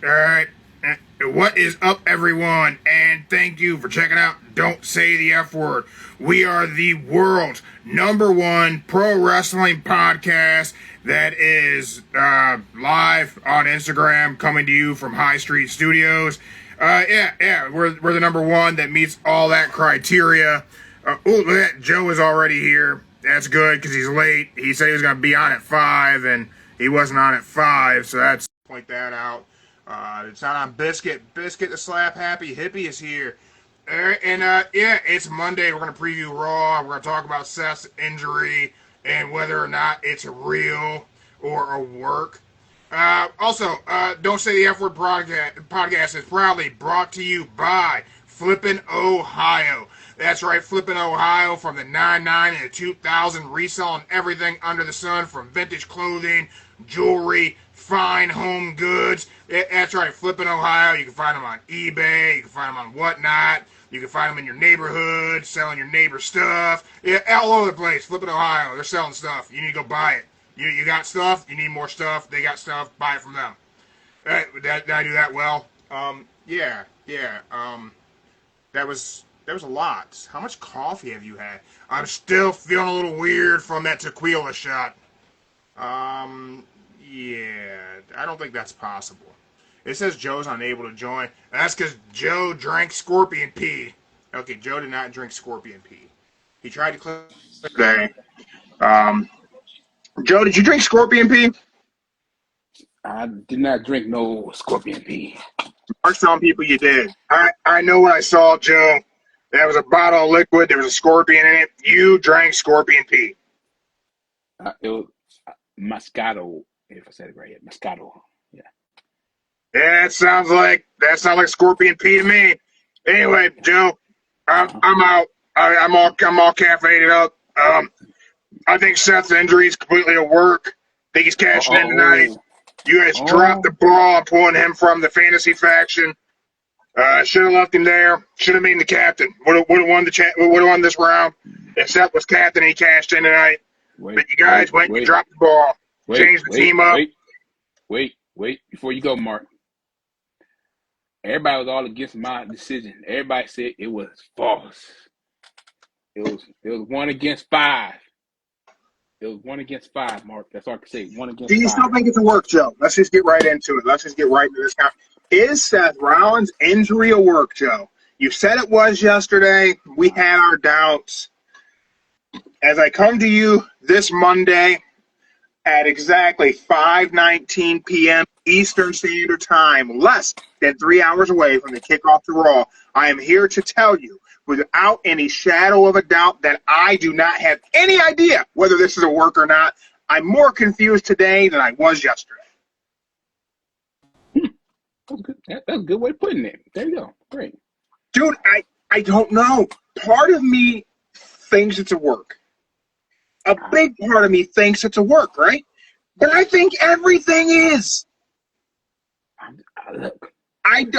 All right. What is up, everyone? And thank you for checking out Don't Say the F Word. We are the world's #1 pro wrestling podcast that is live on Instagram, coming to you from High Street Studios. We're the #1 that meets all that criteria. Look at that. Joe is already here. That's good because he's late. He said he was going to be on at 5, and he wasn't on at 5, so that's point that out. It's not on Biscuit. Biscuit the Slap Happy Hippie is here. It's Monday. We're going to preview Raw. We're going to talk about Seth's injury and whether or not it's real or a work. Don't Say the F Word podcast is proudly brought to you by Flippin' Ohio. That's right, Flippin' Ohio from the 99 and the 2000, reselling everything under the sun from vintage clothing, jewelry, fine home goods. That's right, Flippin' Ohio. You can find them on eBay. You can find them on Whatnot. You can find them in your neighborhood, selling your neighbor's stuff. Yeah, all over the place. Flippin' Ohio. They're selling stuff. You need to go buy it. You got stuff. You need more stuff. They got stuff. Buy it from them. Did I do that well? That was a lot. How much coffee have you had? I'm still feeling a little weird from that tequila shot. Yeah, I don't think that's possible. It says Joe's unable to join. That's because Joe drank scorpion pee. Okay, Joe did not drink scorpion pee. He tried to click today. Joe, did you drink scorpion pee? I did not drink no scorpion pee. Mark's telling people you did. I know what I saw, Joe. There was a bottle of liquid. There was a scorpion in it. You drank scorpion pee. It was Moscato, if I said it right. Moscato. Yeah. Yeah, that sounds like scorpion pee to me. Anyway, Joe, I'm out. I'm all caffeinated up. I think Seth's injury is completely a work. I think he's cashing in tonight. You guys dropped the ball on pulling him from the fantasy faction. Should have left him there. Should have made him the captain. Would have won this round. If Seth was captain, he cashed in tonight. But you guys went and dropped the ball. Changed the team up. Wait. Before you go, Mark. Everybody was all against my decision. Everybody said it was false. It was 1 against 5. It was 1 against 5, Mark. That's all I can say. 1 against 5. Do you still think it's a work, Joe? Let's just get right into it. Let's just get right into this. Is Seth Rollins' injury a work, Joe? You said it was yesterday. We had our doubts. As I come to you this Monday at exactly 5:19 p.m. Eastern Standard Time, less than 3 hours away from the kickoff to Raw, I am here to tell you without any shadow of a doubt that I do not have any idea whether this is a work or not. I'm more confused today than I was yesterday. That's good. That's a good way of putting it. There you go. Great. Dude, I don't know. Part of me thinks it's a work. A big part of me thinks it's a work, right? But I think everything is. Look. I've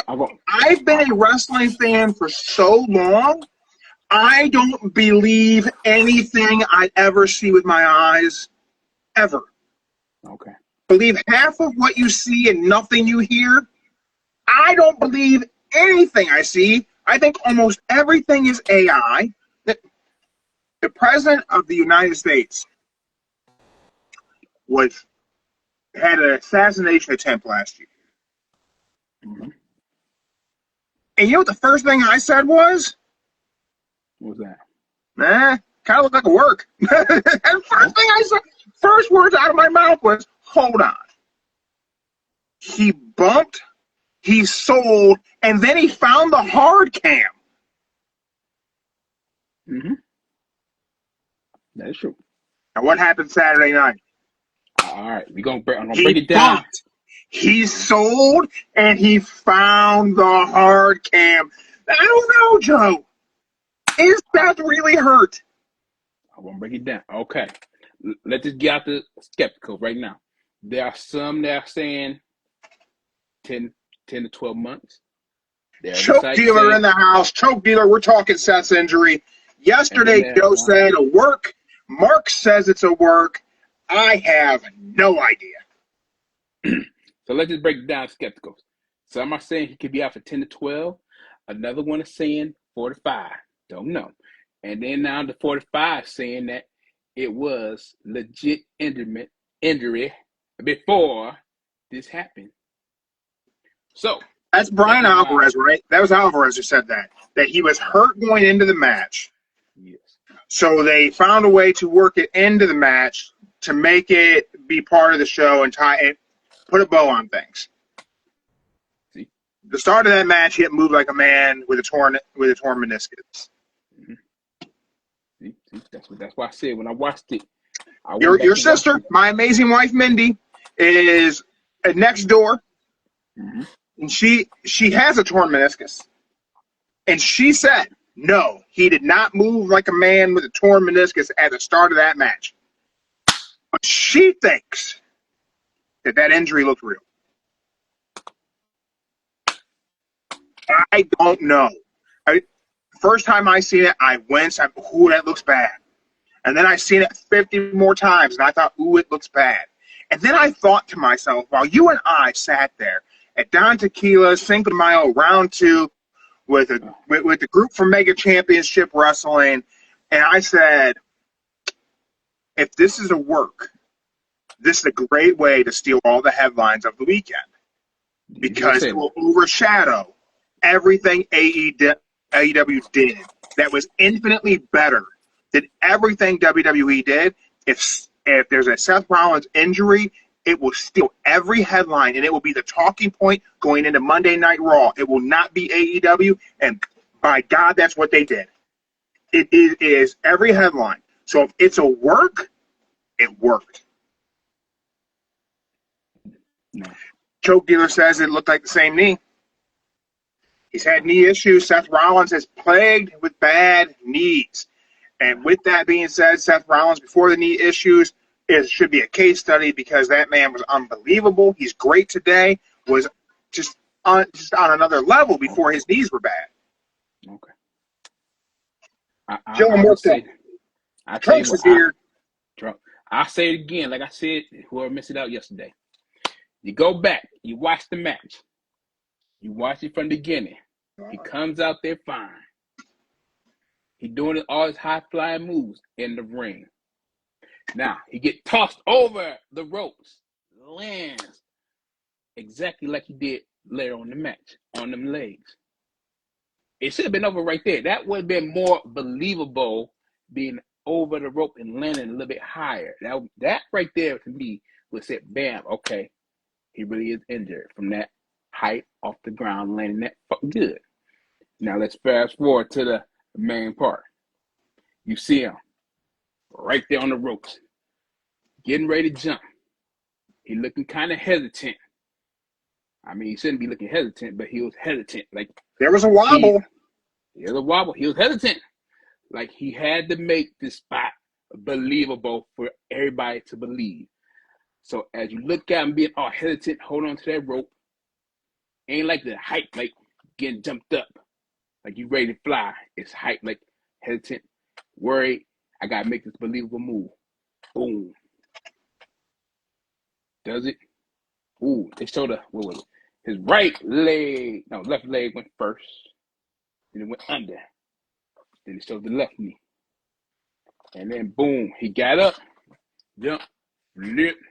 been a wrestling fan for so long, I don't believe anything I ever see with my eyes, ever. Okay. Believe half of what you see and nothing you hear. I don't believe anything I see. I think almost everything is AI. The President of the United States had an assassination attempt last year. Mm-hmm. And you know what the first thing I said was? What was that? Kind of looked like a work. And first thing I said, first words out of my mouth was, hold on. He bumped, he sold, and then he found the hard cam. Mm-hmm. That is true. And what happened Saturday night? All right, I'm gonna break it down. Bumped, he sold, and he found the hard cam. I don't know, Joe. Is that really hurt? I want to break it down. Okay. Let's just get out the skeptical right now. There are some that are saying 10 to 12 months. Choke dealer in the house. Choke dealer. We're talking Seth's injury. Yesterday, Joe said a work. Mark says it's a work. I have no idea. So let's just break it down skepticals. Some are saying he could be out for 10 to 12. Another one is saying 4 to 5. Don't know. And then now the 4 to 5 saying that it was legit injury before this happened. So that's Brian Alvarez, right? That was Alvarez who said that he was hurt going into the match. Yes. So they found a way to work it into the match to make it be part of the show and put a bow on things. See? The start of that match, he had moved like a man with a torn meniscus. Mm-hmm. See? That's why I said when I watched it. Your sister, my amazing wife Mindy, is next door, mm-hmm. and she has a torn meniscus, and she said, no, he did not move like a man with a torn meniscus at the start of that match. But she thinks that injury looked real. I don't know. First time I seen it, I winced. Ooh, that looks bad. And then I seen it 50 more times, and I thought, ooh, it looks bad. And then I thought to myself, while you and I sat there at Don Tequila's Cinco de Mayo round 2 with the group from Mega Championship Wrestling, and I said, if this is a work, this is a great way to steal all the headlines of the weekend because it will overshadow everything AEW did that was infinitely better than everything WWE did. If there's a Seth Rollins injury, it will steal every headline, and it will be the talking point going into Monday Night Raw. It will not be AEW, and by God, that's what they did. It is every headline. So if it's a work, it worked. No. Choke Dealer says it looked like the same knee. He's had knee issues. Seth Rollins is plagued with bad knees. And with that being said, Seth Rollins, before the knee issues, should be a case study because that man was unbelievable. He's great today. Was just on another level before his knees were bad. Okay. I'll say it again, like I said, whoever missed it out yesterday. You go back, you watch the match. You watch it from the beginning. He comes out there fine. He doing all his high-flying moves in the ring. Now, he get tossed over the ropes, lands exactly like he did later on the match, on them legs. It should have been over right there. That would have been more believable being over the rope and landing a little bit higher. That right there to me would say, bam, okay, he really is injured from that height off the ground, landing that good. Now let's fast forward to the main part. You see him right there on the ropes, getting ready to jump. He looking kind of hesitant. I mean, he shouldn't be looking hesitant, but he was hesitant. Like there was a wobble. He was hesitant. Like he had to make this spot believable for everybody to believe. So as you look at him being all hesitant, hold on to that rope. Ain't like the hype, like getting jumped up, like you ready to fly. It's hype, like hesitant, worried. I gotta make this believable move. Boom. Does it? Ooh, they showed what was it? His left leg went first. Then it went under. Then it showed the left knee. And then boom, he got up, jumped, flipped.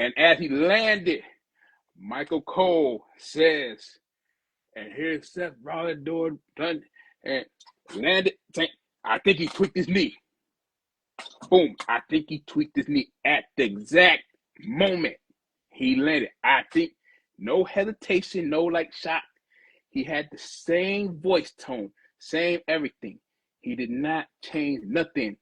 And as he landed, Michael Cole says, and here's Seth Rollins doing done and landed. I think he tweaked his knee. Boom. I think he tweaked his knee at the exact moment he landed. I think no hesitation, no like shock. He had the same voice tone, same everything. He did not change nothing.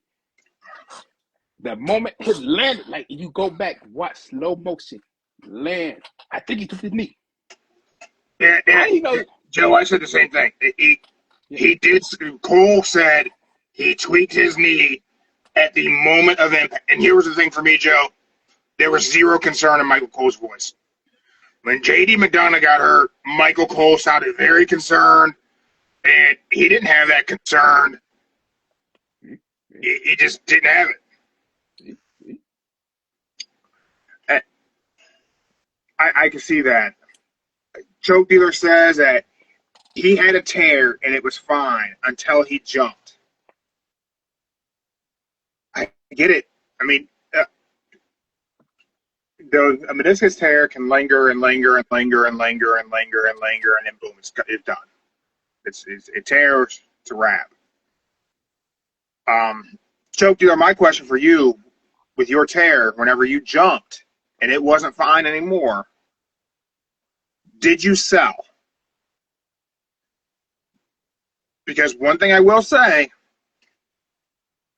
The moment he landed, like you go back, watch slow motion, land. I think he took his knee. Yeah, Joe, I said the same thing. He did. Cole said he tweaked his knee at the moment of impact. And here was the thing for me, Joe. There was zero concern in Michael Cole's voice. When JD McDonough got hurt, Michael Cole sounded very concerned, and he didn't have that concern. He just didn't have it. I can see that. Choke Dealer says that he had a tear and it was fine until he jumped. I get it. I mean, a meniscus tear can linger and linger and linger and linger and linger and linger, and then boom, it's done. It tears. It's a wrap. Choke Dealer, my question for you, with your tear, whenever you jumped and it wasn't fine anymore, did you sell? Because one thing I will say,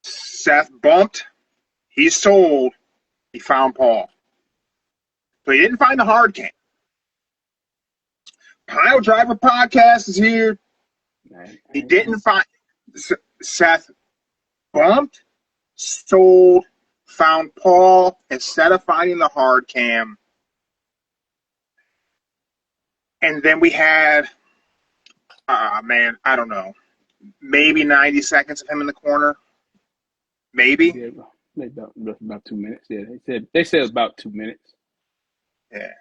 Seth bumped, he sold, he found Paul. So he didn't find the hard cam. Pile Driver Podcast is here. He didn't find Seth bumped, sold, found Paul instead of finding the hard cam. And then we had, man, I don't know, maybe 90 seconds of him in the corner. Maybe. Yeah, about 2 minutes. Yeah, they said it was about 2 minutes. Yeah.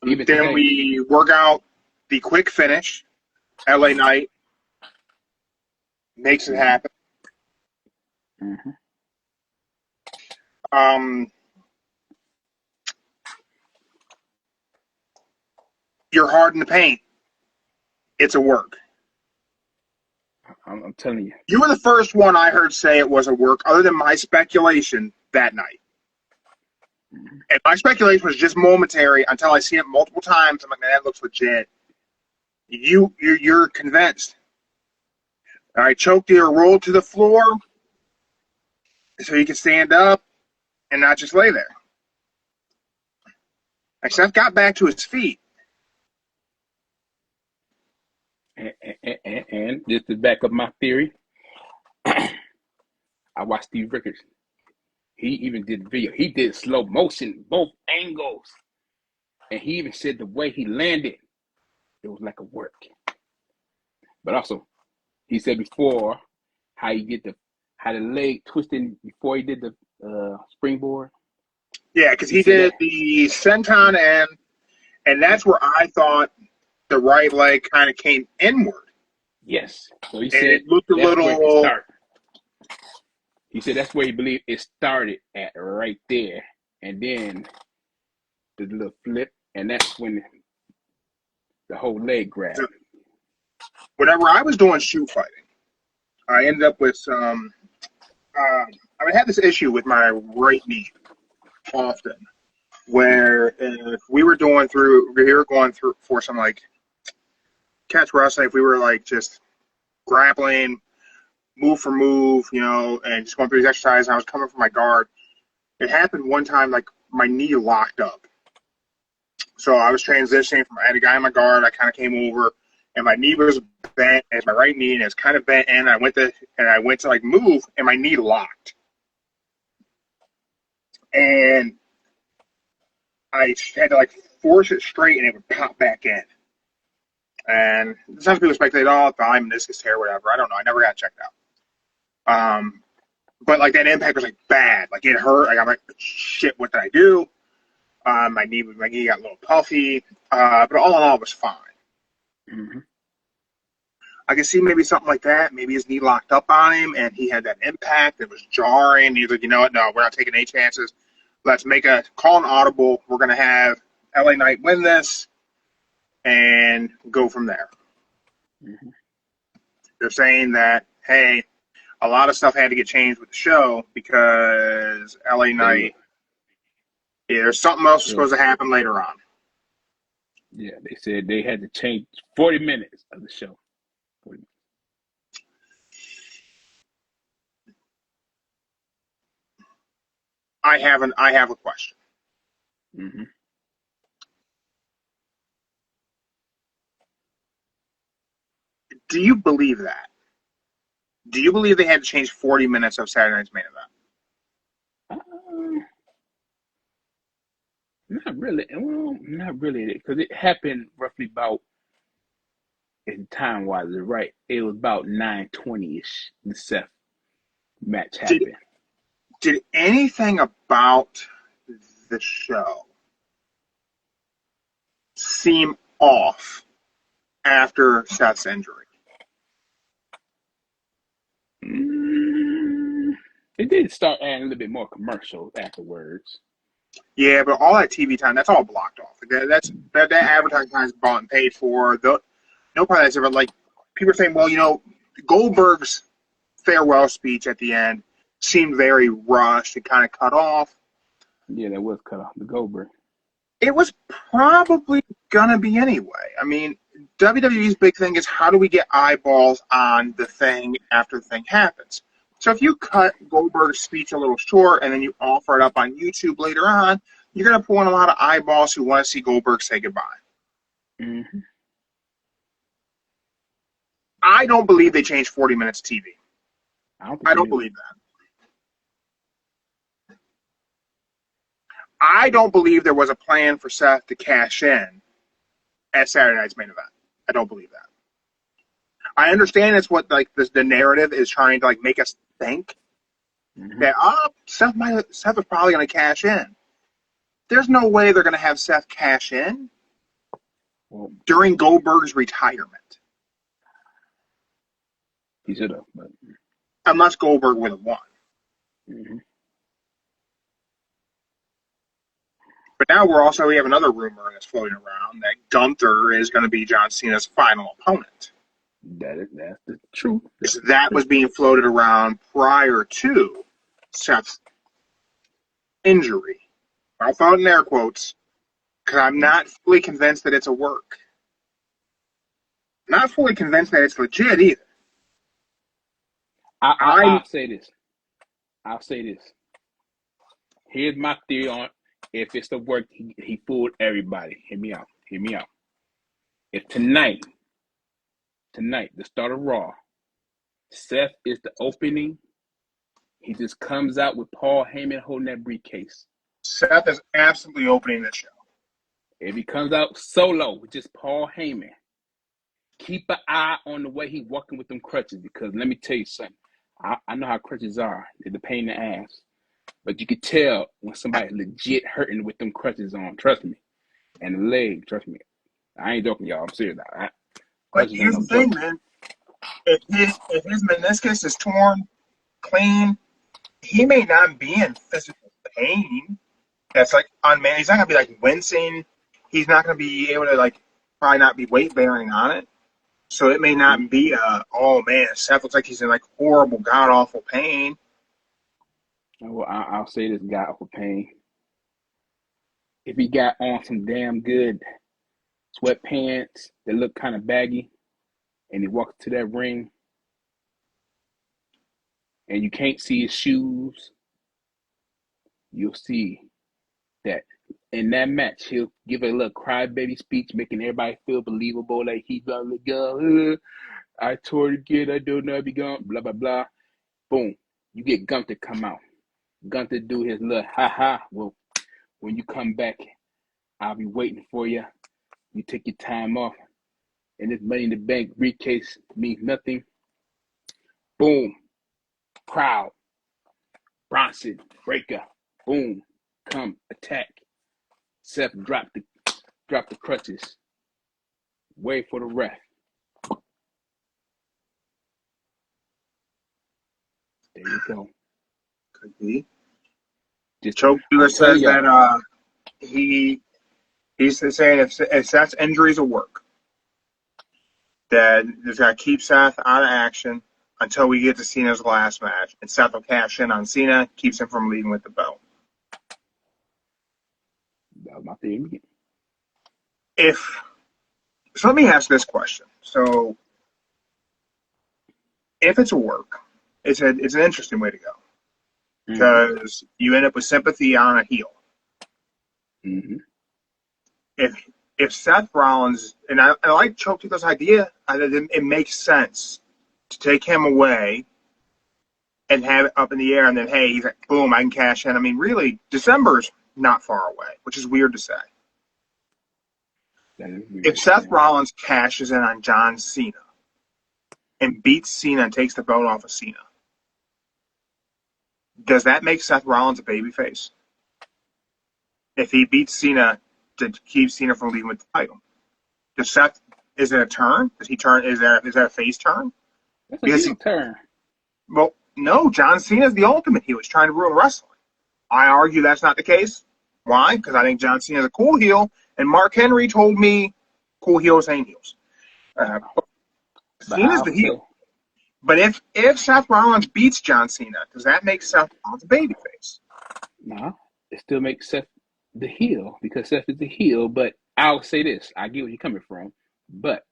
Then today, we work out the quick finish. LA Knight makes it happen. Mm-hmm. You're hard in the paint. It's a work. I'm telling you. You were the first one I heard say it was a work, other than my speculation that night. Mm-hmm. And my speculation was just momentary until I see it multiple times. I'm like, man, that looks legit. You're convinced. All right, Choke Dealer rolled to the floor so he can stand up and not just lay there. Like, Seth got back to his feet. And just to back up my theory, I watched Steve Rickards. He even did the video. He did slow motion, both angles. And he even said the way he landed, it was like a work. But also, he said before how the leg twisted before he did the springboard. Yeah, because he did the senton and that's where I thought the right leg kind of came inward. Yes. So he said it looked a little. He said that's where he believed it started at, right there, and then the little flip, and that's when the whole leg grabbed. Whenever I was doing shoot fighting, I ended up with some. I had this issue with my right knee often, where if we were going through for some like catch wrestling, if we were like just grappling, move for move, and just going through these exercises, and I was coming from my guard. It happened one time, like my knee locked up. So I was transitioning I had a guy in my guard, I kind of came over, and my knee was bent as my right knee, and it's kind of bent in. I went to like move, and my knee locked. And I had to like force it straight, and it would pop back in. And sometimes people speculate, thigh, meniscus tear, whatever. I don't know. I never got checked out. But like that impact was like bad. Like it hurt. Like I'm like, shit, what did I do? My knee got a little puffy. But all in all, it was fine. Mm-hmm. I can see maybe something like that. Maybe his knee locked up on him, and he had that impact. It was jarring. He's like, you know what? No, we're not taking any chances. Let's call an audible. We're going to have LA Knight win this and go from there. Mm-hmm. They're saying that, hey, a lot of stuff had to get changed with the show because LA Knight, there's something else was supposed to happen later on. Yeah, they said they had to change 40 minutes of the show. 40 minutes. I have a question. Mm-hmm. Do you believe that? Do you believe they had to change 40 minutes of Saturday Night's Main Event? Not really. Well, not really, because it happened roughly about, in time-wise, right? It was about 9:20-ish. The Seth match happened. Did anything about the show seem off after Seth's injury. It did start adding a little bit more commercials afterwards. Yeah, but all that TV time, that's all blocked off. That advertising time is bought and paid for. No part of that's ever, like, people are saying, well, Goldberg's farewell speech at the end seemed very rushed and kind of cut off. Yeah, that was cut off. The Goldberg. It was probably going to be anyway. I mean, WWE's big thing is how do we get eyeballs on the thing after the thing happens? So if you cut Goldberg's speech a little short and then you offer it up on YouTube later on, you're going to pull in a lot of eyeballs who want to see Goldberg say goodbye. Mm-hmm. I don't believe they changed 40 minutes TV. I don't believe that. I don't believe there was a plan for Seth to cash in at Saturday night's main event. I don't believe that. I understand it's what the narrative is trying to make us think that Seth was probably going to cash in. There's no way they're going to have Seth cash in during Goldberg's retirement. He should have, but unless Goldberg would have won. Mm-hmm. But now we have another rumor that's floating around that Gunther is going to be John Cena's final opponent. That's the truth. That was being floated around prior to Seth's injury. I'll throw it in air quotes because I'm not fully convinced that it's a work. Not fully convinced that it's legit either. I'll say this. Here's my theory on if it's the work. He fooled everybody. Hear me out. If tonight, the start of Raw, Seth is the opening. He just comes out with Paul Heyman holding that briefcase. Seth is absolutely opening the show. If he comes out solo with just Paul Heyman, keep an eye on the way he's walking with them crutches because let me tell you something. I know how crutches are. They're the pain in the ass. But you can tell when somebody's legit hurting with them crutches on. Trust me. And the leg, trust me. I ain't joking, y'all. I'm serious. But here's the thing, man. If his meniscus is torn clean, he may not be in physical pain. That's unmanaged. He's not gonna be wincing. He's not gonna be able to probably not be weight bearing on it. So it may not be oh man, Seth looks like he's in horrible, god awful pain. Well, I'll say this god awful pain. If he got on some damn good sweatpants that look kind of baggy, and he walks to that ring, and you can't see his shoes, you'll see that in that match he'll give a little crybaby speech, making everybody feel believable, like he's gonna go. I tore it again. I don't know if he gone. Blah blah blah. Boom. You get Gunther come out. Gunther do his little ha. Well, when you come back, I'll be waiting for you. You take your time off. And this Money in the Bank briefcase means nothing. Boom. Crowd. Bronson. Breakker. Boom. Come. Attack. Seth drop the crutches. Wait for the ref. There you go. Could be. Just Choke Dealer says that he's saying if Seth's injuries will work, that they've got to keep Seth out of action until we get to Cena's last match, and Seth will cash in on Cena, keeps him from leaving with the belt. That was my theory. So let me ask this question. So if it's a work, it's an interesting way to go. Because you end up with sympathy on a heel. Mm-hmm. If Seth Rollins, and I like Choke Dealer's idea, it makes sense to take him away and have it up in the air, and then, hey, he's like, boom, I can cash in. I mean, really, December's not far away, which is weird to say. If Seth Rollins cashes in on John Cena and beats Cena and takes the belt off of Cena, does that make Seth Rollins a babyface? If he beats Cena to keep Cena from leaving with the title, Does Seth, is it a turn? Does he turn? Is that a face turn? That's a heel turn. Well, no, John Cena's the ultimate heel. He's trying to ruin wrestling. I argue that's not the case. Why? Because I think John Cena's a cool heel, and Mark Henry told me cool heels ain't heels. Cena's the heel. But if Seth Rollins beats John Cena, does that make Seth Rollins a babyface? No, it still makes Seth the heel because Seth is the heel. But I'll say this: I get where you're coming from, but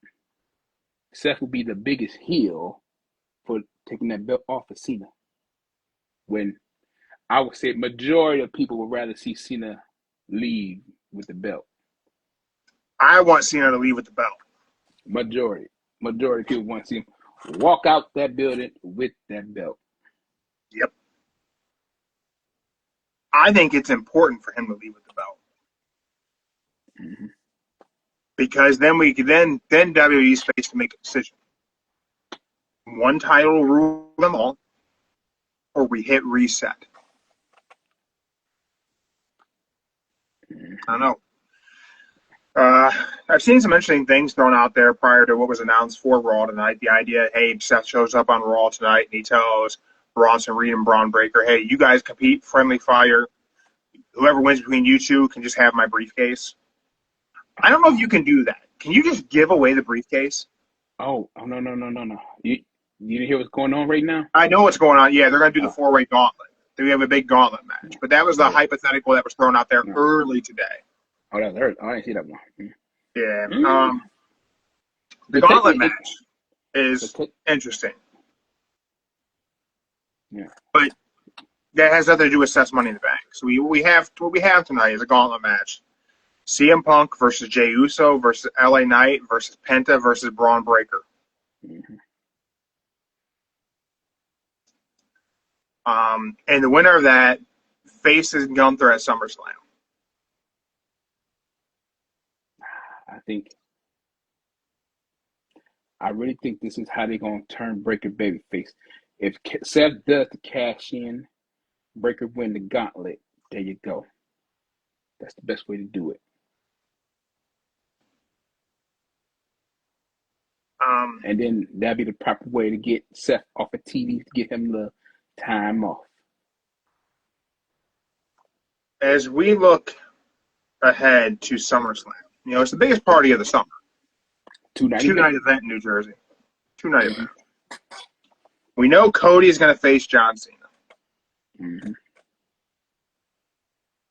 Seth will be the biggest heel for taking that belt off of Cena. When I would say majority of people would rather see Cena leave with the belt. I want Cena to leave with the belt. Majority of people want to see him walk out that building with that belt. Yep. I think it's important for him to leave with the belt. Mm-hmm. Because then WWE's face to make a decision. One title will rule them all, or we hit reset. I don't know. I've seen some interesting things thrown out there prior to what was announced for Raw tonight. The idea, hey, Seth shows up on Raw tonight and he tells Bronson Reed and Bron Breakker, hey, you guys compete, friendly fire. Whoever wins between you two can just have my briefcase. I don't know if you can do that. Can you just give away the briefcase? Oh no. You didn't hear what's going on right now? I know what's going on. Yeah, they're going to do the four-way gauntlet. We have a big gauntlet match. But that was the hypothetical that was thrown out there early today. Oh, that's early. I didn't see that one. Yeah. The gauntlet match is interesting. Yeah. But that has nothing to do with Seth's Money in the Bank. So what we have tonight is a gauntlet match. CM Punk versus Jey Uso versus LA Knight versus Penta versus Bron Breakker. Mm-hmm. And the winner of that faces Gunther at SummerSlam. I really think this is how they're going to turn Breakker babyface. If Seth does the cash in, Breakker win the gauntlet, there you go. That's the best way to do it. And then that'd be the proper way to get Seth off of TV to get him the time off. As we look ahead to SummerSlam, it's the biggest party of the summer. Two-night event in New Jersey. Two-night event. We know Cody is going to face John Cena. Mm-hmm.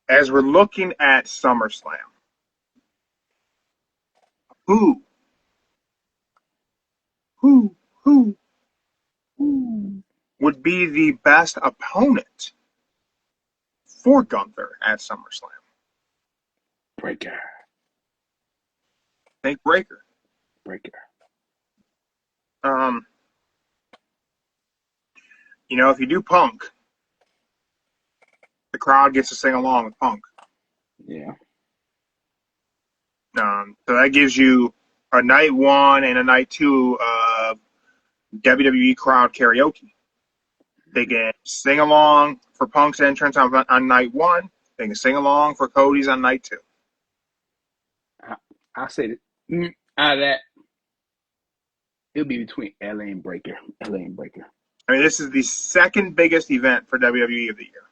As we're looking at SummerSlam, who would be the best opponent for Gunther at SummerSlam? Breakker. Think Breakker. If you do Punk, the crowd gets to sing along with Punk. Yeah. So that gives you a night one and a night two of WWE crowd karaoke. They can sing along for Punk's entrance on night one. They can sing along for Cody's on night two. I'll say that out of that, it'll be between LA and Breakker. I mean, this is the second biggest event for WWE of the year.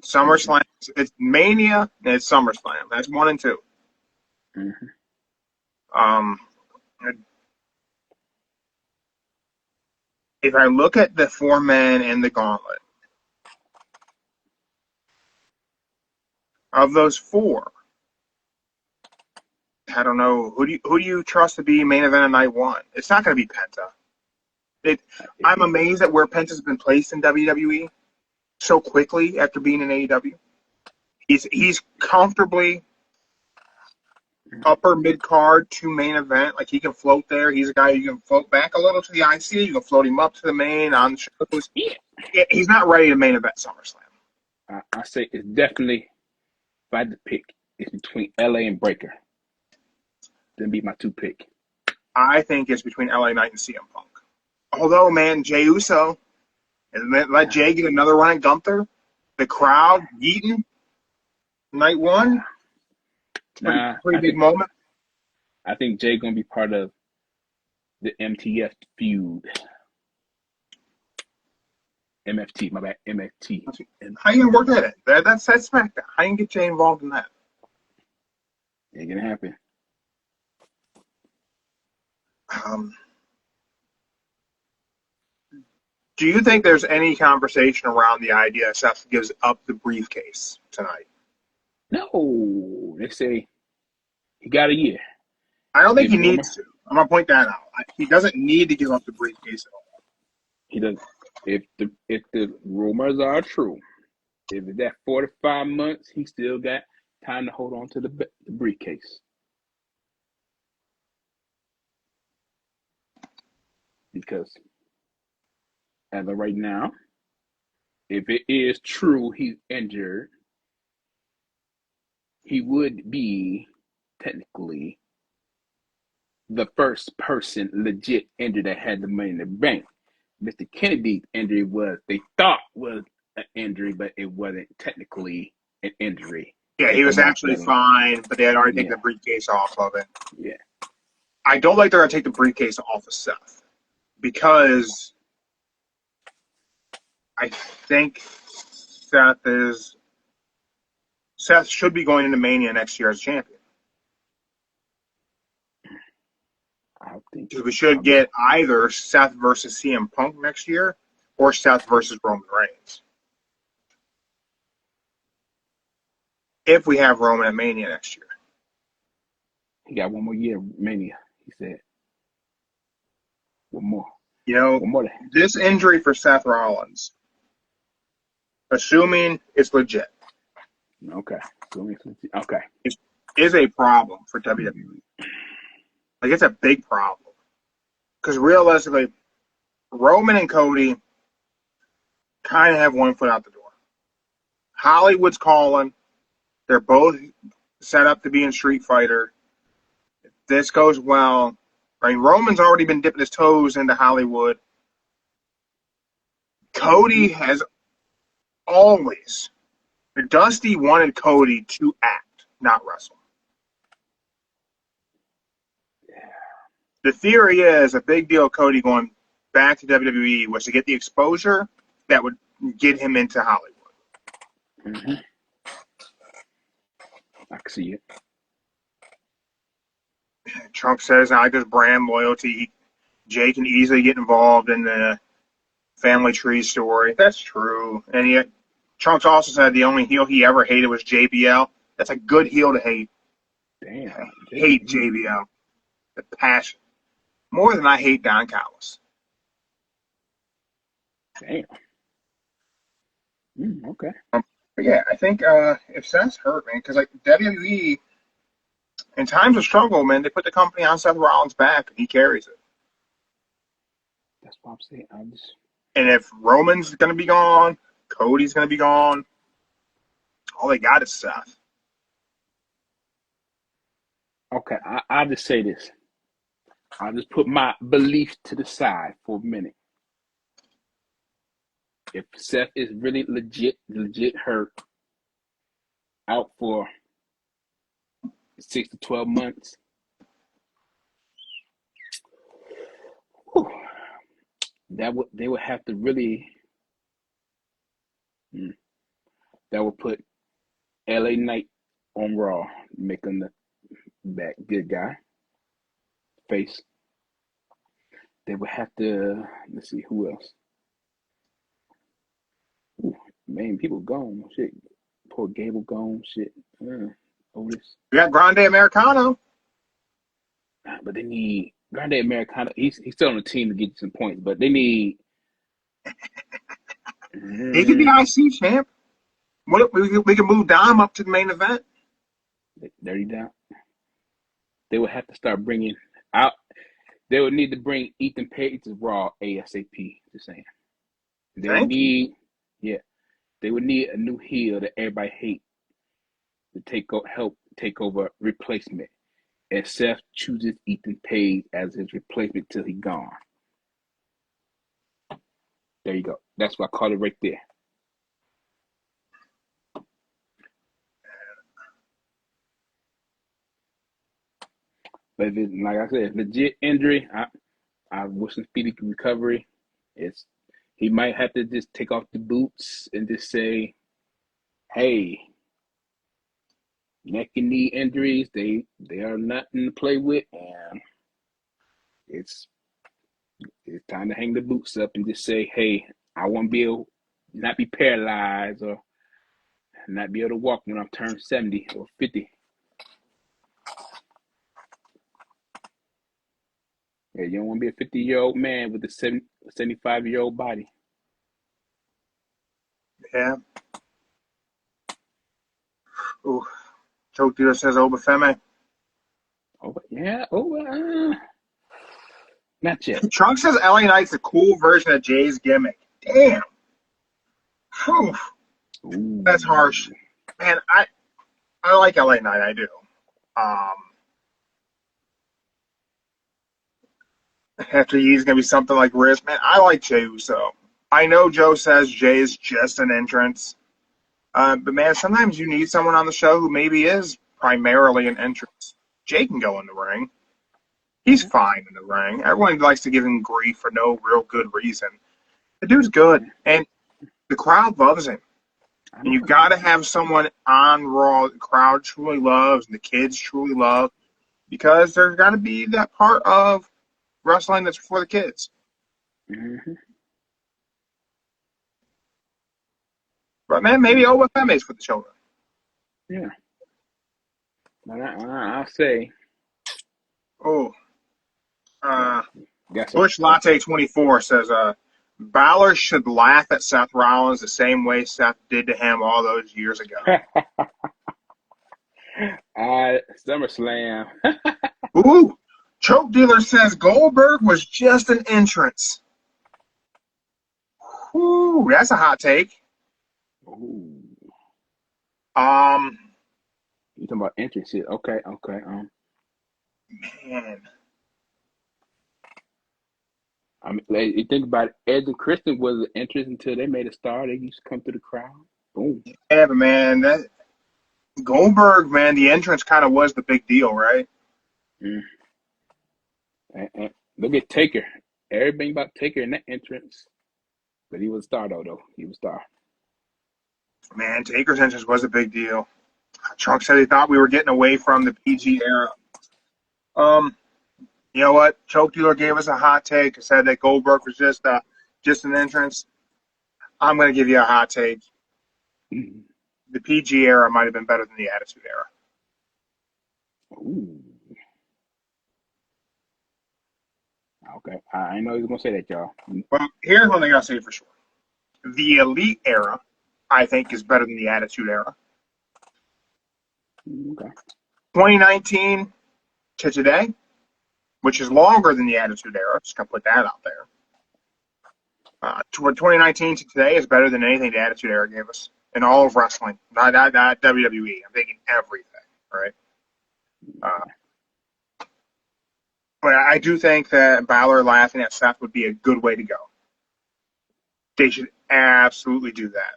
SummerSlam, it's Mania and it's SummerSlam. That's 1 and 2. Mm-hmm. If I look at the 4-man in the gauntlet, of those 4, I don't know who do you trust to be main event on night 1? It's not going to be Penta. I'm amazed at where Penta's been placed in WWE so quickly after being in AEW. He's comfortably upper mid card to main event. Like, he can float there. He's a guy you can float back a little to the IC. You can float him up to the main on the shows. He's not ready to main event SummerSlam. I say it's definitely, if I had to pick, it's between LA and Breakker. Then be my 2 pick. I think it's between LA Knight and CM Punk. Although, man, Jey Uso, and let Jey get another run at Gunther, the crowd yeeting night 1. Pretty big moment. I think Jey gonna be part of the MTF feud. MFT, my bad. MFT. How you gonna work that in? That's SmackDown. How you gonna get Jey involved in that? Ain't gonna happen. Do you think there's any conversation around the idea Seth gives up the briefcase tonight? No, they say he got a year. I don't think he needs to. I'm gonna point that out. He doesn't need to give up the briefcase at all. He doesn't. If the rumors are true, if it's that 4 to 5 months, he still got time to hold on to the briefcase. Because as of right now, if it is true he's injured, he would be technically the first person legit injured that had the Money in the Bank. Mr. Kennedy's injury they thought was an injury, but it wasn't technically an injury. Yeah, he was actually fine, but they had already taken the briefcase off of it. Yeah. I don't like they're going to take the briefcase off of Seth because I think Seth should be going into Mania next year as champion. I think we should get either Seth versus CM Punk next year or Seth versus Roman Reigns. If we have Roman at Mania next year. He got one more year Mania, he said. One more. This injury for Seth Rollins, assuming it's legit. Okay. Is a problem for WWE. Like, it's a big problem. Because realistically, Roman and Cody kind of have one foot out the door. Hollywood's calling. They're both set up to be in Street Fighter. If this goes well, I mean, Roman's already been dipping his toes into Hollywood. Cody has always. Dusty wanted Cody to act, not wrestle. The theory is a big deal Cody going back to WWE was to get the exposure that would get him into Hollywood. Mm-hmm. I can see it. Trunk says, I just brand loyalty. Jey can easily get involved in the family tree story. That's true. And yet, Trunks also said the only heel he ever hated was JBL. That's a good heel to hate. Damn. I hate JBL. The passion. More than I hate Don Callis. Damn. Okay. But yeah, I think if Seth's hurt, man, because like WWE, in times of struggle, man, they put the company on Seth Rollins' back and he carries it. That's what I'm saying. And if Roman's going to be gone, Cody's going to be gone, all they got is Seth. Okay, I'll just say this. I'll just put my belief to the side for a minute. If Seth is really legit hurt, out for 6 to 12 months, they would have to really. That would put LA Knight on Raw, make him the back good guy face. They would have to. Let's see who else. Ooh, man, people gone. Shit, poor Gable gone. Shit, Otis. We got Grande Americano. But they need Grande Americano. He's still on the team to get some points, but they need. He could be IC champ. What if we can move Dom up to the main event? Dirty down. They would have to start bringing out. They would need to bring Ethan Page to Raw ASAP. Just saying. They would need, they would need a new heel that everybody hates to help take over replacement. And Seth chooses Ethan Page as his replacement till he's gone. There you go. That's what I call it right there. But if it's, like I said, legit injury, I wish him speedy recovery. He might have to just take off the boots and just say, "Hey, neck and knee injuries, they are nothing to play with, and it's time to hang the boots up and just say, hey, I want to be able not be paralyzed or not be able to walk when I'm turned 70 or 50." Yeah, you don't want to be a 50-year-old man with a 75-year-old body. Yeah. Ooh. Choke dealer says Obafemi. Not yet. Trunk says LA Knight's a cool version of Jay's gimmick. Damn. Whew. Ooh. That's harsh. Man, I like LA Knight, I do. After he's going to be something like Riz, man, I like Jey Uso. I know Joe says Jay is just an entrance. But, man, sometimes you need someone on the show who maybe is primarily an entrance. Jay can go in the ring. He's fine in the ring. Everyone likes to give him grief for no real good reason. The dude's good, and the crowd loves him. And you got to have someone on Raw the crowd truly loves and the kids truly love, because there's got to be that part of wrestling that's for the kids. Mm-hmm. But, man, maybe Obafemi's for the children. Yeah. But I'll say. Oh. Bush Latte 24 says, Balor should laugh at Seth Rollins the same way Seth did to him all those years ago. SummerSlam. Ooh. Choke Dealer says Goldberg was just an entrance. Ooh, that's a hot take. Ooh. You talking about entrance shit? Okay. Man. I mean, you think about it, Edge and Christian was an entrance until they made a star. They used to come to the crowd. Boom. Yeah, but man, that Goldberg, man, the entrance kind of was the big deal, right? Mm. And look at Taker. Everything about Taker in that entrance. But he was a star, though. He was a star. Man, Taker's entrance was a big deal. Trunk said he thought we were getting away from the PG era. You know what? Choke Dealer gave us a hot take and said that Goldberg was just an entrance. I'm going to give you a hot take. Mm. The PG era might have been better than the Attitude Era. Ooh. Okay. I didn't know he was going to say that, y'all. Well, here's one thing I'll say for sure. The Elite Era, I think, is better than the Attitude Era. Okay. 2019 to today, which is longer than the Attitude Era. Just going to put that out there. 2019 to today is better than anything the Attitude Era gave us in all of wrestling. Not WWE. I'm thinking everything, right? But I do think that Balor laughing at Seth would be a good way to go. They should absolutely do that.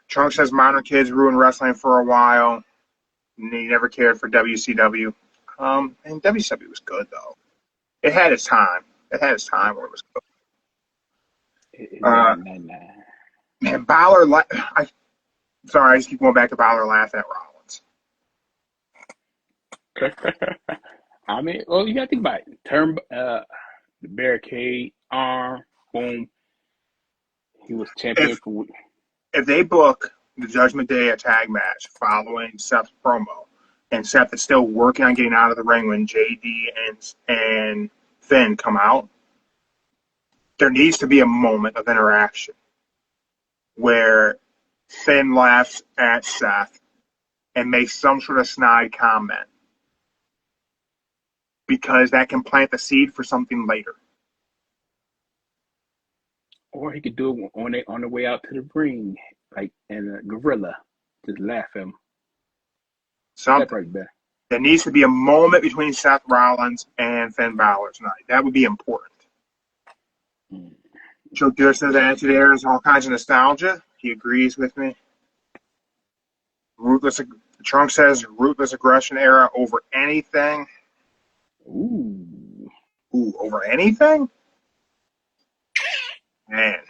Trunk says modern kids ruined wrestling for a while. And he never cared for WCW. And WCW was good, though. It had its time. It had its time where it was good. Man, Balor... Sorry, I just keep going back to Balor laughing at Rollins. I mean, well, you got to think about it. Turn the barricade, arm, boom. He was champion for. If they book the Judgment Day a tag match following Seth's promo, and Seth is still working on getting out of the ring when JD and Finn come out, there needs to be a moment of interaction where Finn laughs at Seth and makes some sort of snide comment, because that can plant the seed for something later. Or he could do it on the way out to the ring, like in a gorilla, just laugh at him. Something. There needs to be a moment between Seth Rollins and Finn Balor tonight. That would be important. Joe Dealer says Attitude Era is all kinds of nostalgia. He agrees with me. Ruthless Trunk says ruthless aggression era over anything. Ooh, over anything? Man.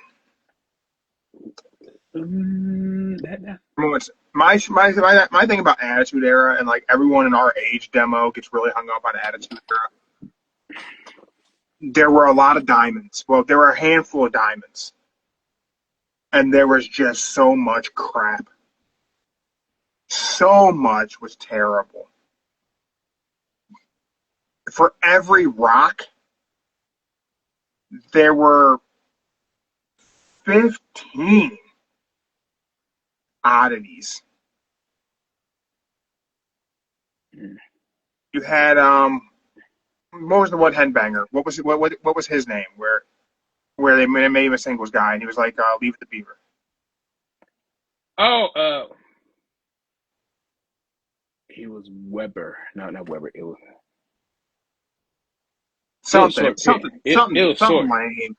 My thing about Attitude Era, and like everyone in our age demo gets really hung up on Attitude Era. There were a lot of diamonds. Well, there were a handful of diamonds. And there was just so much crap. So much was terrible. For every rock, there were 15 oddities. You had what was the one headbanger? What was his name? Where they made him a singles guy, and he was like, "Leave the Beaver." Oh, he was Weber. No, not Weber. It was something lame.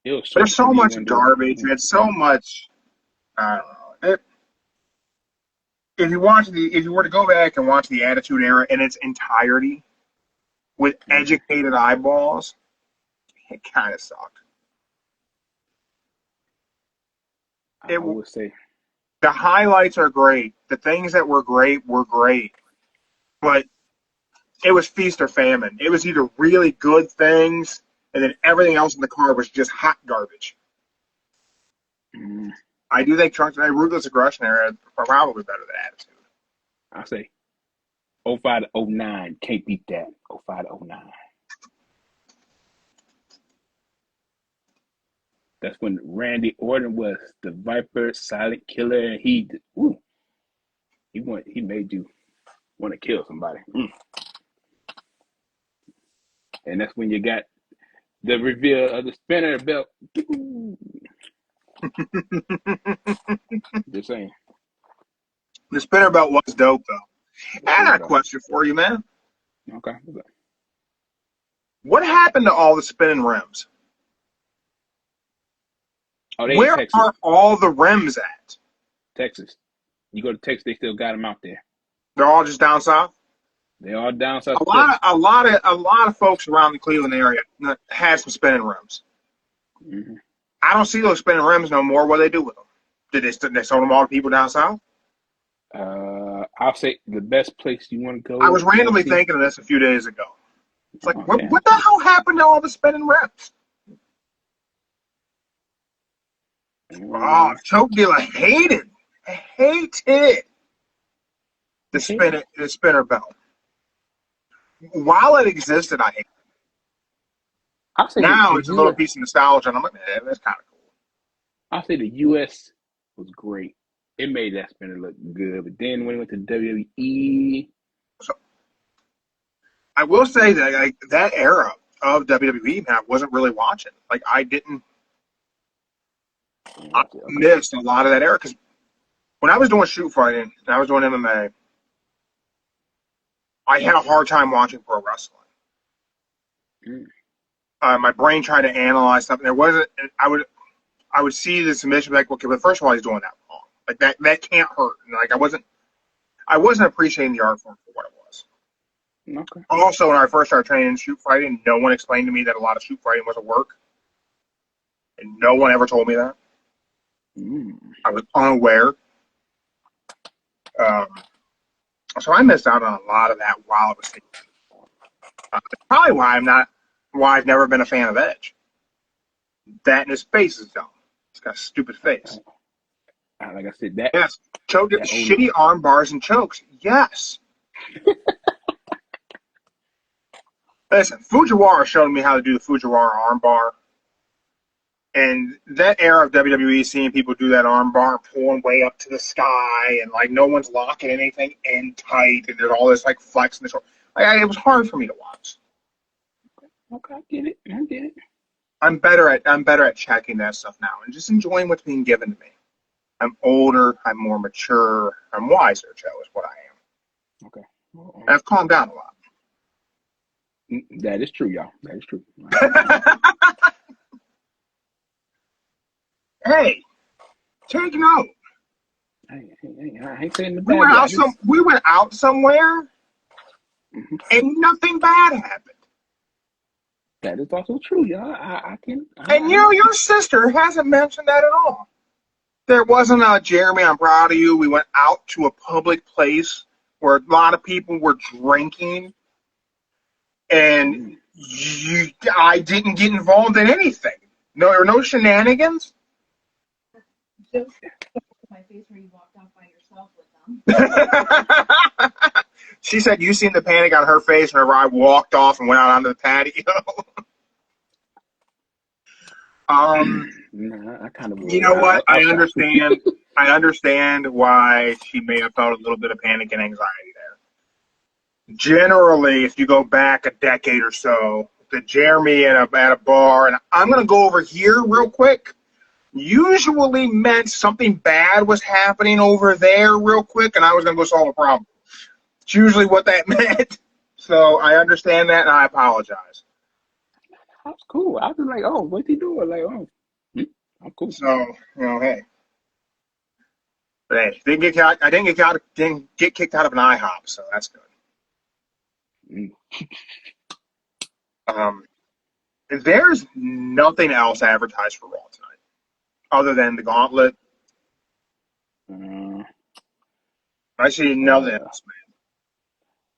It was There's so much garbage. You had so much. I don't know. If you were to go back and watch the Attitude Era in its entirety with educated eyeballs, it kind of sucked. I would say the highlights are great. The things that were great, but it was feast or famine. It was either really good things, and then everything else in the card was just hot garbage. I do think Ruthless Aggression Era probably better than Attitude. I'll say 05 to 09. Can't beat that. 05 to 09. That's when Randy Orton was the Viper, silent killer, and he made you want to kill somebody. And that's when you got the reveal of the spinner belt. Just saying. The spinner belt was dope, though. I got a question for you, man. Okay. What happened to all the spinning rims? Where are all the rims at? Texas. You go to Texas, they still got them out there. They're all just down south? They're all down south. A lot of folks around the Cleveland area had some spinning rims. Mm-hmm. I don't see those spinning rims no more. What do they do with them? Did they sold them all to people down south? I'll say the best place you want to go. I was randomly thinking of this a few days ago. It's like, what the hell happened to all the spinning rims? Oh, Choke Dealer hated the spinner belt. While it existed, I hated it. Now it's a little piece of nostalgia, and I'm like, that's kind of cool. I'll say the U.S. was great. It made that spinner look good, but then when it went to WWE, so I will say that like that era of WWE, man, I wasn't really watching. Like I missed a lot of that era because when I was doing shoot fighting and I was doing MMA, I had a hard time watching pro wrestling. My brain tried to analyze something. There wasn't. I would see the submission like, okay, but first of all, he's doing that wrong. Like that can't hurt. And like I wasn't appreciating the art form for what it was. Okay. Also, when I first started training shoot fighting, no one explained to me that a lot of shoot fighting was a work, and no one ever told me that. I was unaware. So I missed out on a lot of that while it was taking. That's probably why I've never been a fan of Edge. That and his face is dumb. He's got a stupid face. Like I said, that yes, shitty arm bars and chokes. Yes. Listen, Fujiwara showed me how to do the Fujiwara arm bar. And that era of WWE, seeing people do that arm bar pulling way up to the sky and like no one's locking anything in tight and there's all this like flex in the shoulder. It was hard for me to watch. Okay, I get it. I'm better at checking that stuff now and just enjoying what's being given to me. I'm older, I'm more mature, I'm wiser, Joe, is what I am. Okay. And I've calmed down a lot. That is true, y'all. That is true. Hey, take note. I ain't saying the bad. We went out somewhere, and nothing bad happened. That is also true, y'all. Your sister hasn't mentioned that at all. There wasn't a Jeremy, I'm proud of you. We went out to a public place where a lot of people were drinking, and I didn't get involved in anything. No, there were no shenanigans. Just my face where you walked off by yourself with them. She said you seen the panic on her face whenever I walked off and went out onto the patio. I kind of. You know what? I understand. I understand why she may have felt a little bit of panic and anxiety there. Generally, if you go back a decade or so, the Jeremy at a bar, and I'm going to go over here real quick, usually meant something bad was happening over there real quick, and I was going to go solve a problem. It's usually what that meant. So I understand that, and I apologize. That's cool. I was like, oh, what's he doing? Like, oh, I'm cool. So, hey. But hey, I didn't get kicked out of an IHOP, so that's good. There's nothing else advertised for Raw tonight, other than the Gauntlet. I see nothing else, man.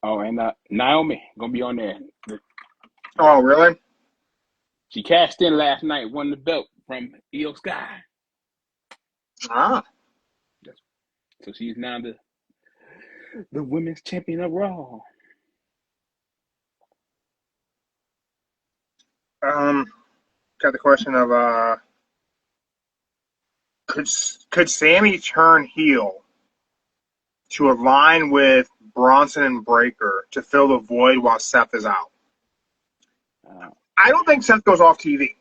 Oh, and Naomi gonna be on there. Oh, really? She cashed in last night, won the belt from Io Sky. Ah. So she's now the women's champion of Raw. Got the question of could Sammy turn heel to align with Bronson and Breakker to fill the void while Seth is out? I don't think Seth goes off TV.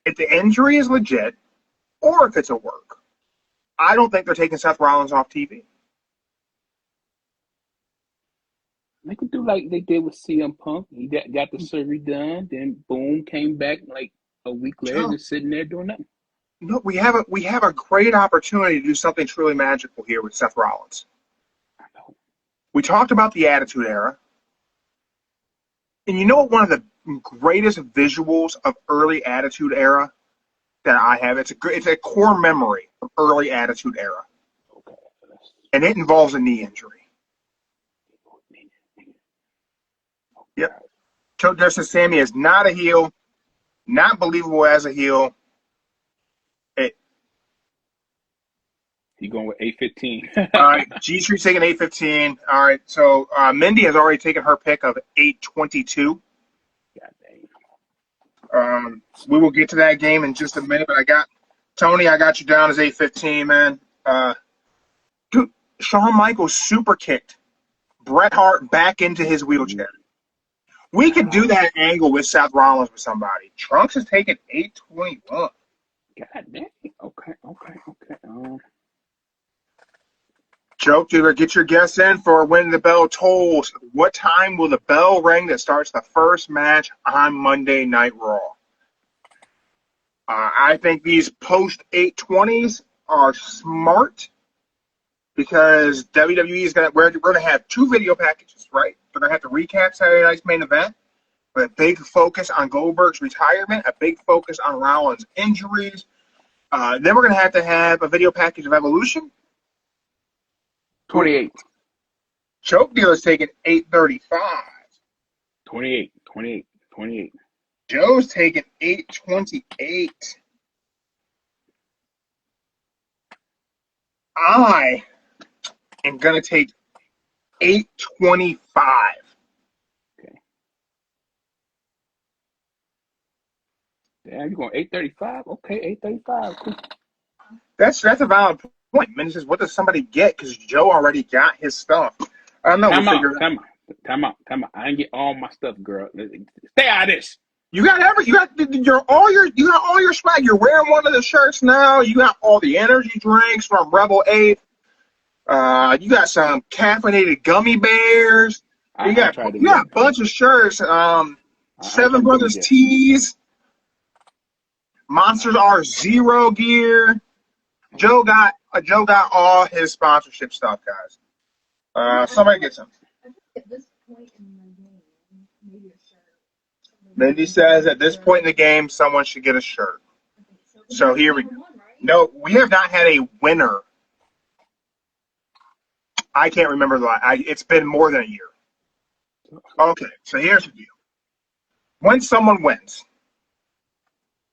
If the injury is legit, or if it's a work, I don't think they're taking Seth Rollins off TV. They could do like they did with CM Punk. He got the surgery done, then boom, came back like a week later, just sitting there doing nothing. No, we have a great opportunity to do something truly magical here with Seth Rollins. I know. We talked about the Attitude Era. And you know what one of the greatest visuals of early Attitude Era that I have? It's a core memory of early Attitude Era. Okay. And it involves a knee injury. Yep. So Justice Sammy is not a heel, not believable as a heel. He going with 815. All right, G-Street's taking 815. All right, so Mindy has already taken her pick of 822. God dang. We will get to that game in just a minute, but I got you down as 815, man. Dude, Shawn Michaels super kicked Bret Hart back into his wheelchair. We could do that angle with Seth Rollins with somebody. Trunks is taking 821. God dang. Okay. Joke Dealer, get your guess in for when the bell tolls. What time will the bell ring that starts the first match on Monday Night Raw? I think these post 820s are smart because WWE is we're going to have two video packages, right? They're going to have to recap Saturday night's main event with a big focus on Goldberg's retirement, a big focus on Rollins' injuries. Then we're going to have a video package of Evolution. 28. Choke Dealer's taking 835. 28. Joe's taking 828. I am going to take 825. Okay. Damn, you going 835? Okay, 835. Cool. That's a valid point. Man, he says, what does somebody get? Because Joe already got his stuff. I don't know. Time out. I didn't get all my stuff, girl. Stay out of this. You got all your swag. You're wearing one of the shirts now. You got all the energy drinks from Rebel 8. You got some caffeinated gummy bears. You got a bunch of shirts. Seven Brothers tees. Monsters are 0 gear. Joe got all his sponsorship stuff, guys. Somebody get some. I think at this point in the game, maybe a shirt. Mindy says at this point in the game, someone should get a shirt. So here we go. No, we have not had a winner. I can't remember it's been more than a year. Okay, so here's the deal. When someone wins,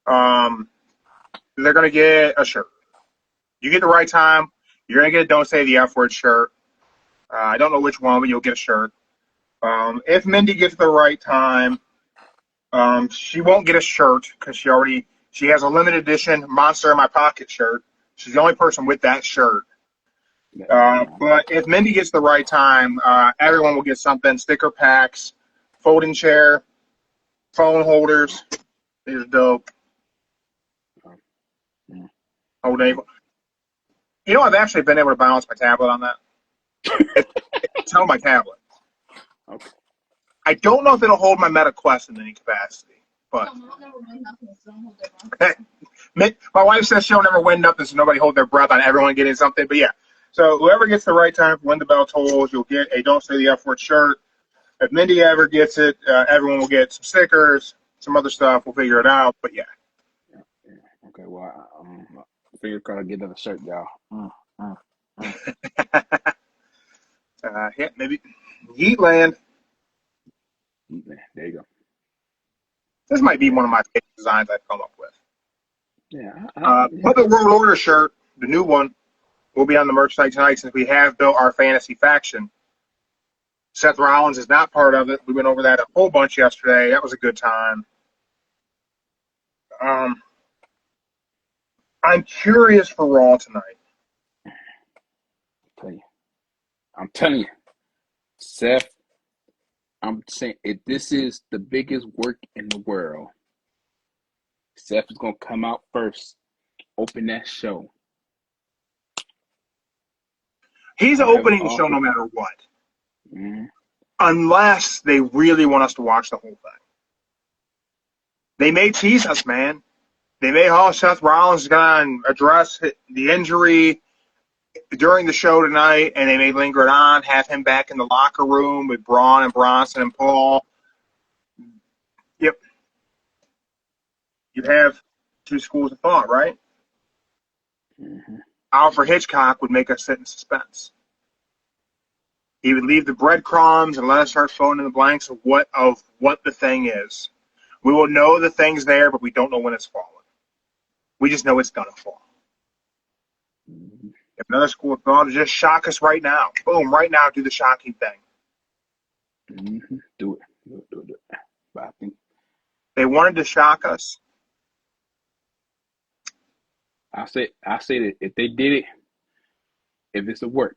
they're going to get a shirt. You get the right time, you're going to get a Don't Say the F Word shirt. I don't know which one, but you'll get a shirt. If Mindy gets the right time, she won't get a shirt because she has a limited edition Monster in My Pocket shirt. She's the only person with that shirt. But if Mindy gets the right time, everyone will get something: sticker packs, folding chair, phone holders. These are dope. Oh, I've actually been able to balance my tablet on that. It's on my tablet. Okay. I don't know if it'll hold my Meta Quest in any capacity, but my wife says she'll never win nothing, so nobody hold their breath on everyone getting something. But yeah, so whoever gets the right time when the bell tolls, you'll get a Don't Say the F Word shirt. If Mindy ever gets it, everyone will get some stickers, some other stuff. We'll figure it out. But yeah. Okay, well, I figure I'll get another shirt, y'all. Yeah, maybe Yeetland. There you go. This might be one of my favorite designs I've come up with. Yeah. Puppet World Order shirt, the new one, will be on the merch site tonight since we have built our fantasy faction. Seth Rollins is not part of it. We went over that a whole bunch yesterday. That was a good time. I'm curious for Raw tonight. I'm telling you, Seth, I'm saying if this is the biggest work in the world, Seth is going to come out first, open that show. He's opening the show no matter what. Mm-hmm. Unless they really want us to watch the whole thing. They may tease us, man. They may, Seth Rollins is going to address the injury during the show tonight, and they may linger it on, have him back in the locker room with Braun and Bronson and Paul. Yep. You have two schools of thought, right? Mm-hmm. Alfred Hitchcock would make us sit in suspense. He would leave the breadcrumbs and let us start filling in the blanks of what the thing is. We will know the thing's there, but we don't know when it's falling. We just know it's gonna fall. Mm-hmm. If another school of thought, just shock us right now. Boom, right now, do the shocking thing. Mm-hmm. Do it. But I think they wanted to shock us. I say that if they did it, if it's a work,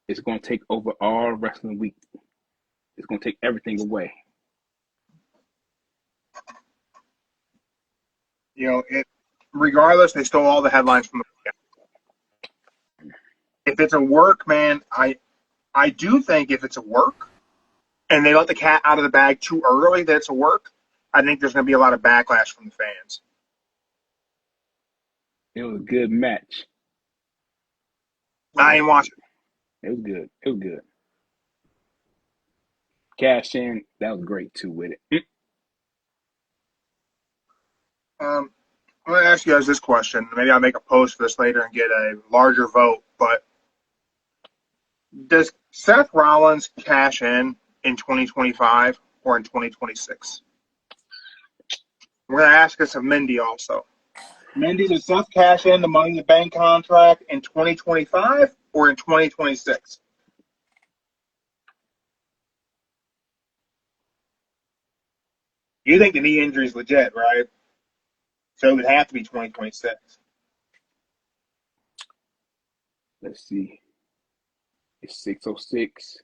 it's going to take over all wrestling week. It's going to take everything away. Regardless, they stole all the headlines from the weekend. If it's a work, man, I do think if it's a work and they let the cat out of the bag too early that it's a work, I think there's going to be a lot of backlash from the fans. It was a good match. I ain't watching. It was good. Cash in, that was great too with it. I'm going to ask you guys this question. Maybe I'll make a post for this later and get a larger vote. But does Seth Rollins cash in 2025 or in 2026? We're going to ask this of Mindy also. Mindy, does Seth cash in the Money in the Bank contract in 2025 or in 2026? You think the knee injury is legit, right? So it would have to be 2026. Let's see. It's 6:06.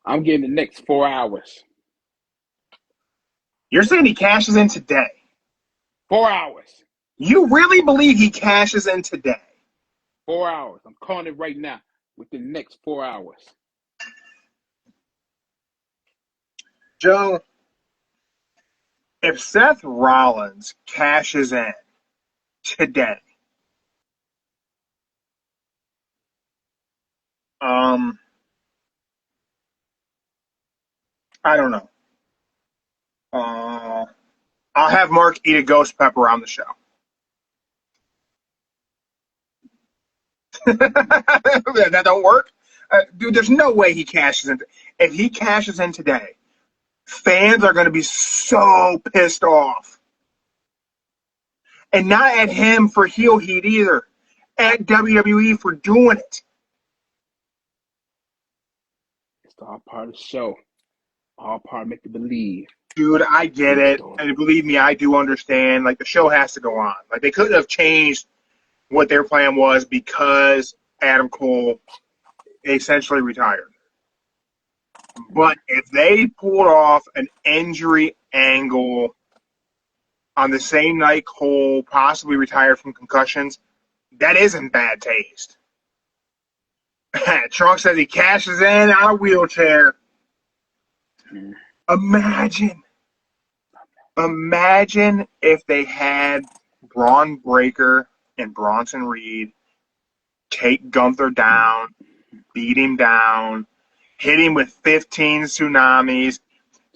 I'm getting the next 4 hours. You're saying he cashes in today? 4 hours. You really believe he cashes in today? 4 hours. I'm calling it right now. Within the next 4 hours. Joe, If Seth Rollins cashes in today, I don't know. I'll have Mark eat a ghost pepper on the show. That don't work? Dude, there's no way he cashes in. If he cashes in today, fans are going to be so pissed off. And not at him for heel heat either. At WWE for doing it. It's all part of the show. All part of make you believe. Dude, I get it. And believe me, I do understand. Like, the show has to go on. Like, they couldn't have changed what their plan was because Adam Cole essentially retired. But if they pulled off an injury angle on the same night Cole possibly retired from concussions, that isn't bad taste. Trunk says he cashes in on a wheelchair. Imagine if they had Bron Breakker and Bronson Reed take Gunther down, beat him down, hit him with 15 tsunamis,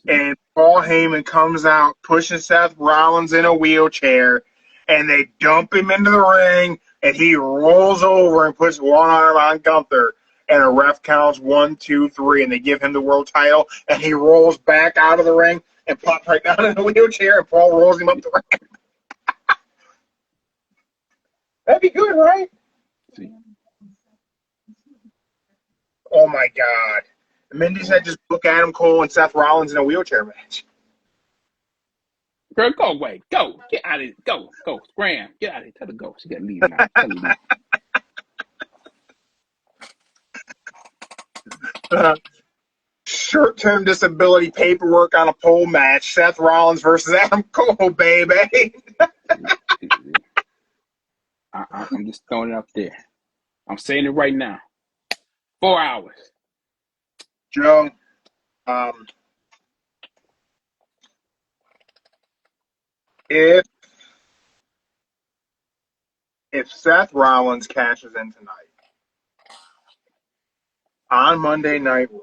and Paul Heyman comes out pushing Seth Rollins in a wheelchair, and they dump him into the ring, and he rolls over and puts one arm on Gunther, and a ref counts 1, 2, 3, and they give him the world title, and he rolls back out of the ring and pops right down in the wheelchair, and Paul rolls him up the ring. That'd be good, right? See. Oh, my God. Mindy said just book Adam Cole and Seth Rollins in a wheelchair match. Girl, go away. Go. Get out of here. Go. Scram. Get out of here. Tell her to go. She got to leave now. Tell her to leave. Short-term disability paperwork on a pole match. Seth Rollins versus Adam Cole, baby. I'm just throwing it up there. I'm saying it right now. 4 hours. Joe, if Seth Rollins cashes in tonight on Monday Night Raw,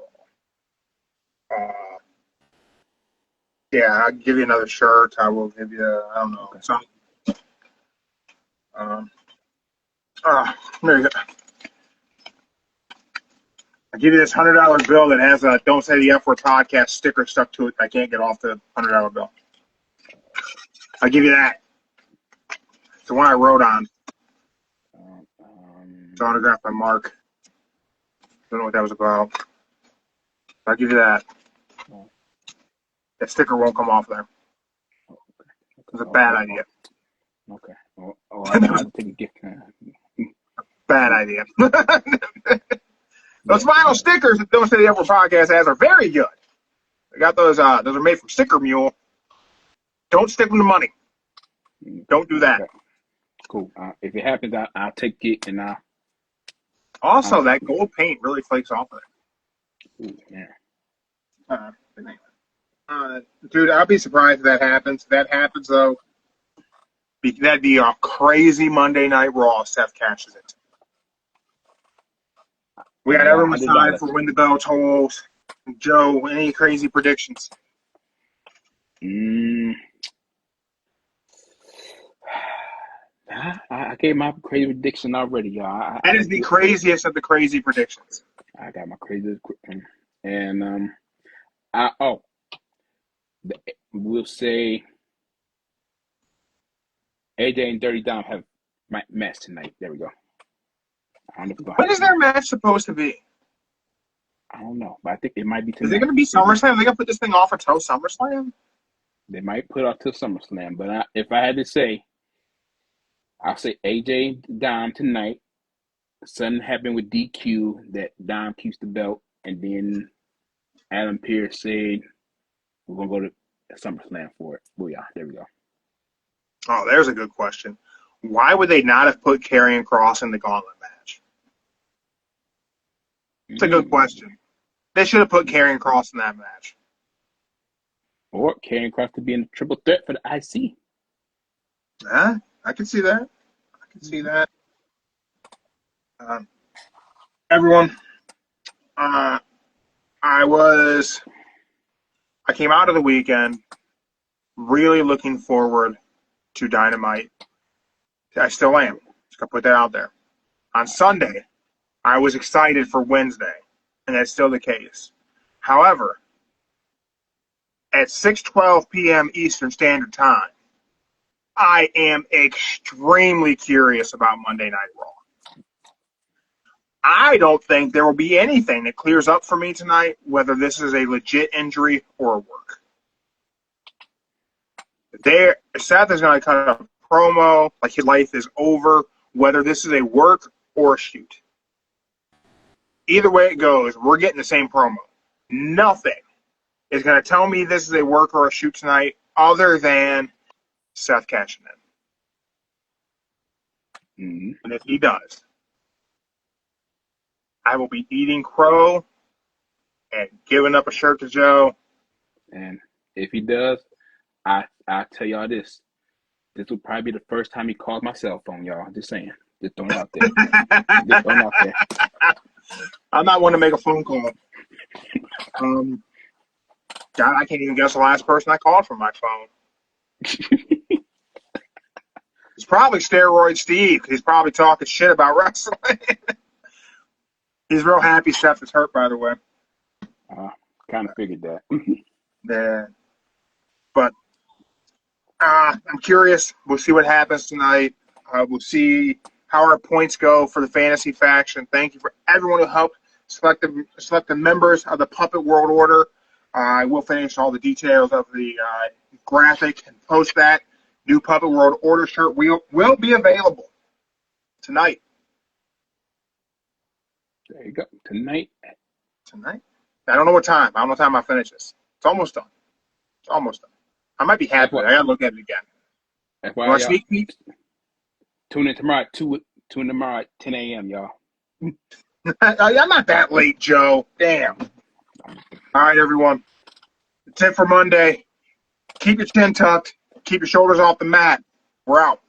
yeah, I'll give you another shirt. I will give you, I don't know, something. There you go. I give you this $100 bill that has a "Don't Say the F Word" podcast sticker stuck to it. I can't get off the $100 bill. I'll give you that. It's the one I wrote on. It's autographed by Mark. Don't know what that was about. I'll give you that. That sticker won't come off there. It was a bad idea. Okay. I'll take a gift. Bad idea. Those vinyl stickers that Don't Say the F Word podcast has are very good. I got those. Those are made from Sticker Mule. Don't stick them to money. Don't do that. Okay. Cool. If it happens, I'll take it and I'll. Also, that gold paint really flakes off of it. Ooh, yeah. Dude, I'll be surprised if that happens. If that happens, though, that'd be a crazy Monday Night Raw. Seth cashes it. We got everyone signed for when the bell tolls. Joe, any crazy predictions? I gave my crazy prediction already, y'all. That is the craziest of the crazy predictions. I got my craziest, and we'll say AJ and Dirty Dom have my match tonight. There we go. I don't know when is their match supposed to be? I don't know, but I think it might be tonight. Is it going to be SummerSlam? Are they going to put this thing off until SummerSlam? They might put it off till SummerSlam, but if I had to say, I'll say AJ Dom tonight. Something happened with DQ that Dom keeps the belt, and then Adam Pearce said we're going to go to SummerSlam for it. Booyah. There we go. Oh, there's a good question. Why would they not have put Karrion Kross in the Gauntlet match? It's a good question. They should have put Karrion Kross in that match. Or Karrion Kross to be in a triple threat for the IC. I can see that. Everyone, I came out of the weekend really looking forward to Dynamite. I still am. Just gonna put that out there. On Sunday, I was excited for Wednesday, and that's still the case. However, at 6:12 p.m. Eastern Standard Time, I am extremely curious about Monday Night Raw. I don't think there will be anything that clears up for me tonight, whether this is a legit injury or a work. Seth is going to cut a promo like his life is over, whether this is a work or a shoot. Either way it goes, we're getting the same promo. Nothing is going to tell me this is a work or a shoot tonight other than Seth cashing in. Mm-hmm. And if he does, I will be eating crow and giving up a shirt to Joe. And if he does, I tell y'all this. This will probably be the first time he called my cell phone, y'all. Just saying. Just throwing it out there. Just throwing it out there. I'm not one to make a phone call. God, I can't even guess the last person I called from my phone. It's probably Steroid Steve. He's probably talking shit about wrestling. He's real happy Seth is hurt, by the way. Kind of figured that. Yeah. But I'm curious. We'll see what happens tonight. We'll see how our points go for the fantasy faction. Thank you for everyone who helped select the members of the Puppet World Order. I will finish all the details of the graphic and post that. New Puppet World Order shirt will be available tonight. There you go. Tonight. I don't know what time. I don't know what time I finish this. It's almost done. I might be happy. I got to look at it again. FYI, Want to sneak peek? Tune in tomorrow at 10 a.m., y'all. I'm not that late, Joe. Damn. All right, everyone. It's it for Monday. Keep your chin tucked. Keep your shoulders off the mat. We're out.